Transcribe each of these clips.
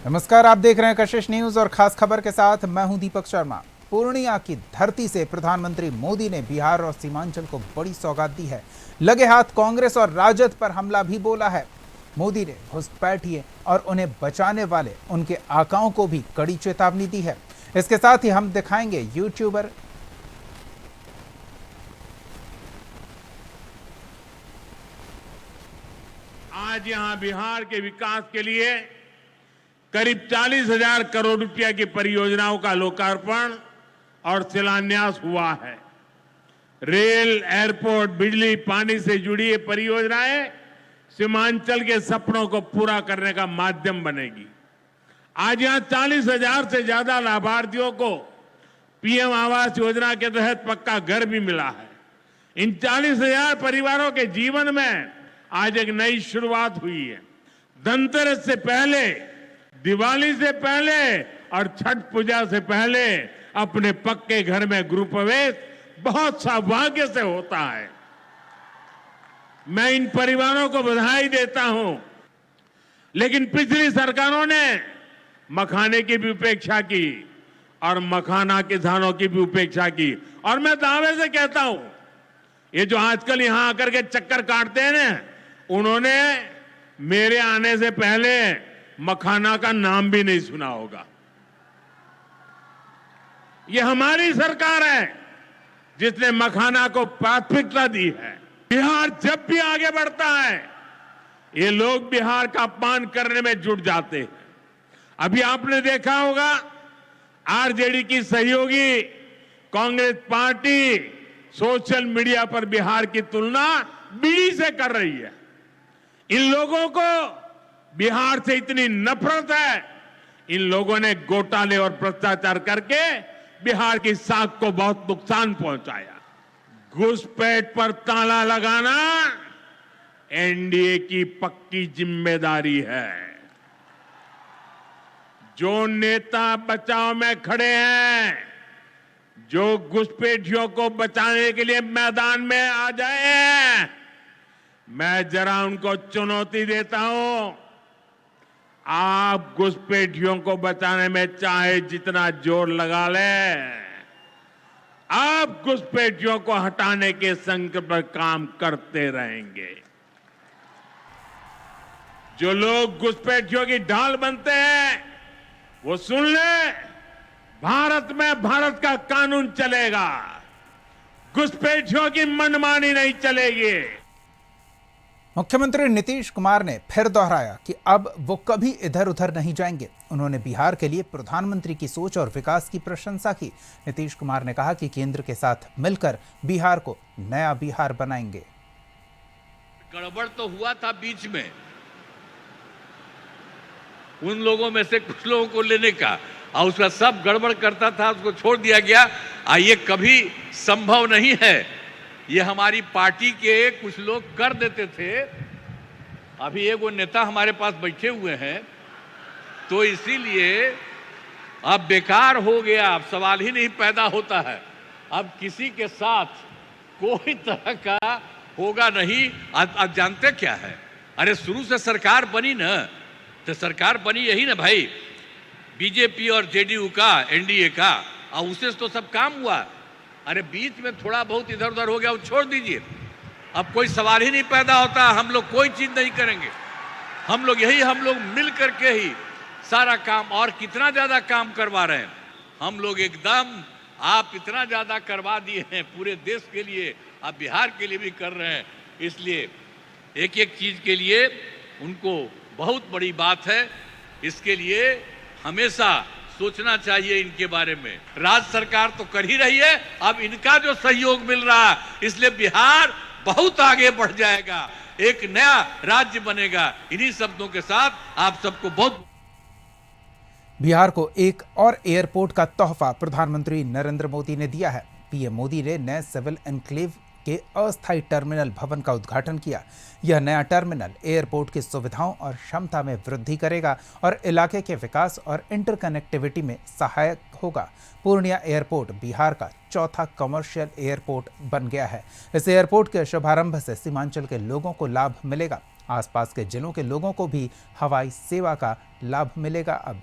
नमस्कार, आप देख रहे हैं कशिश न्यूज और खास खबर के साथ मैं हूं दीपक शर्मा। पूर्णिया की धरती से प्रधानमंत्री मोदी ने बिहार और सीमांचल को बड़ी सौगात दी है। लगे हाथ कांग्रेस और राजद पर हमला भी बोला है। मोदी ने घुसपैठिए और उन्हें बचाने वाले उनके आकाओं को भी कड़ी चेतावनी दी है। इसके साथ ही हम दिखाएंगे यूट्यूबर आज यहां बिहार के विकास के लिए करीब 40,000 करोड़ रुपया की परियोजनाओं का लोकार्पण और शिलान्यास हुआ है। रेल, एयरपोर्ट, बिजली, पानी से जुड़ी ये परियोजनाएं सीमांचल के सपनों को पूरा करने का माध्यम बनेगी। आज यहां 40,000 से ज्यादा लाभार्थियों को पीएम आवास योजना के तहत पक्का घर भी मिला है। इन 40,000 परिवारों के जीवन में आज एक नई शुरुआत हुई है। धनतेरस से पहले, दिवाली से पहले और छठ पूजा से पहले अपने पक्के घर में गृह प्रवेश बहुत सौभाग्य से होता है। मैं इन परिवारों को बधाई देता हूं। लेकिन पिछली सरकारों ने मखाने की भी उपेक्षा की और मखाना किसानों की भी उपेक्षा की। और मैं दावे से कहता हूं, ये जो आजकल यहां आकर के चक्कर काटते हैं ना, उन्होंने मेरे आने से पहले मखाना का नाम भी नहीं सुना होगा। ये हमारी सरकार है जिसने मखाना को प्राथमिकता दी है। बिहार जब भी आगे बढ़ता है, ये लोग बिहार का अपमान करने में जुट जाते हैं। अभी आपने देखा होगा, आरजेडी की सहयोगी कांग्रेस पार्टी सोशल मीडिया पर बिहार की तुलना बीड़ी से कर रही है। इन लोगों को बिहार से इतनी नफरत है, इन लोगों ने घोटाले और भ्रष्टाचार करके बिहार की साख को बहुत नुकसान पहुंचाया। घुसपैठ पर ताला लगाना एनडीए की पक्की जिम्मेदारी है। जो नेता बचाव में खड़े हैं, जो घुसपैठियों को बचाने के लिए मैदान में आ जाए, मैं जरा उनको चुनौती देता हूं। आप घुसपैठियों को बचाने में चाहे जितना जोर लगा ले, आप घुसपैठियों को हटाने के संकल्प पर काम करते रहेंगे। जो लोग घुसपैठियों की ढाल बनते हैं, वो सुन ले, भारत में भारत का कानून चलेगा। घुसपैठियों की मनमानी नहीं चलेगी। मुख्यमंत्री नीतीश कुमार ने फिर दोहराया कि अब वो कभी इधर उधर नहीं जाएंगे। उन्होंने बिहार के लिए प्रधानमंत्री की सोच और विकास की प्रशंसा की। नीतीश कुमार ने कहा कि केंद्र के साथ मिलकर बिहार को नया बिहार बनाएंगे। गड़बड़ तो हुआ था बीच में, उन लोगों में से कुछ लोगों को लेने का, और उसका सब गड़बड़ करता था, उसको छोड़ दिया गया। ये कभी संभव नहीं है। ये हमारी पार्टी के कुछ लोग कर देते थे। अभी एक वो नेता हमारे पास बैठे हुए हैं, तो इसीलिए अब बेकार हो गया, अब सवाल ही नहीं पैदा होता है। अब किसी के साथ कोई तरह का होगा नहीं। आप जानते क्या है, अरे शुरू से सरकार बनी ना, तो सरकार बनी यही ना भाई, बीजेपी और जेडीयू का, एनडीए का, और उससे तो सब काम हुआ। अरे बीच में थोड़ा बहुत इधर उधर हो गया, वो छोड़ दीजिए। अब कोई सवाल ही नहीं पैदा होता। हम लोग कोई चीज नहीं करेंगे, हम लोग मिल करके ही सारा काम, और कितना ज्यादा काम करवा रहे हैं हम लोग एकदम। आप इतना ज्यादा करवा दिए हैं पूरे देश के लिए, आप बिहार के लिए भी कर रहे हैं। इसलिए एक एक चीज के लिए उनको बहुत बड़ी बात है। इसके लिए हमेशा सोचना चाहिए इनके बारे में। राज्य सरकार तो कर ही रही है, अब इनका जो सहयोग मिल रहा है, इसलिए बिहार बहुत आगे बढ़ जाएगा, एक नया राज्य बनेगा। इन्हीं शब्दों के साथ आप सबको बहुत। बिहार को एक और एयरपोर्ट का तोहफा प्रधानमंत्री नरेंद्र मोदी ने दिया है। पीएम मोदी ने नए सिविल एनक्लेव के अस्थायी टर्मिनल भवन का उद्घाटन किया। यह नया टर्मिनल एयरपोर्ट की सुविधाओं और क्षमता में वृद्धि करेगा और इलाके के विकास और इंटरकनेक्टिविटी में सहायक होगा। पूर्णिया एयरपोर्ट बिहार का चौथा कमर्शियल एयरपोर्ट बन गया है। इस एयरपोर्ट के शुभारंभ से सीमांचल के लोगों को लाभ मिलेगा। आसपास के जिलों के लोगों को भी हवाई सेवा का लाभ मिलेगा। अब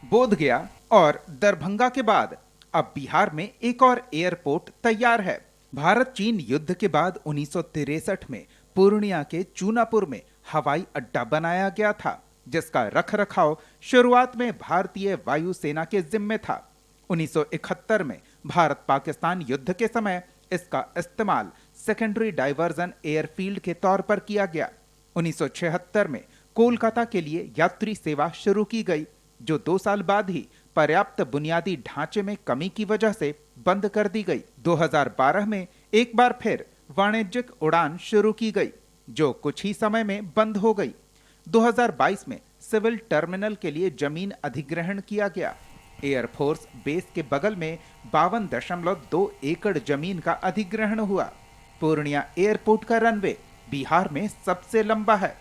बोधगया और दरभंगा के बाद अब बिहार में एक और एयरपोर्ट तैयार है। भारत चीन युद्ध के बाद 1963 में पूर्णिया के चूनापुर में हवाई अड्डा बनाया गया था, जिसका रखरखाव शुरुआत में भारतीय वायुसेना के जिम्मे था। 1971 में भारत पाकिस्तान युद्ध के समय इसका इस्तेमाल सेकेंडरी डाइवर्जन एयरफील्ड के तौर पर किया गया। 1976 में कोलकाता के लिए यात्री सेवा शुरू की गई, जो 2 साल बाद ही पर्याप्त बुनियादी ढांचे में कमी की वजह से बंद कर दी गई। 2012 में एक बार फिर वाणिज्यिक उड़ान शुरू की गई, जो कुछ ही समय में बंद हो गई। 2022 में सिविल टर्मिनल के लिए जमीन अधिग्रहण किया गया। एयरफोर्स बेस के बगल में 52.2 एकड़ जमीन का अधिग्रहण हुआ। पूर्णिया एयरपोर्ट का रनवे बिहार में सबसे लंबा है।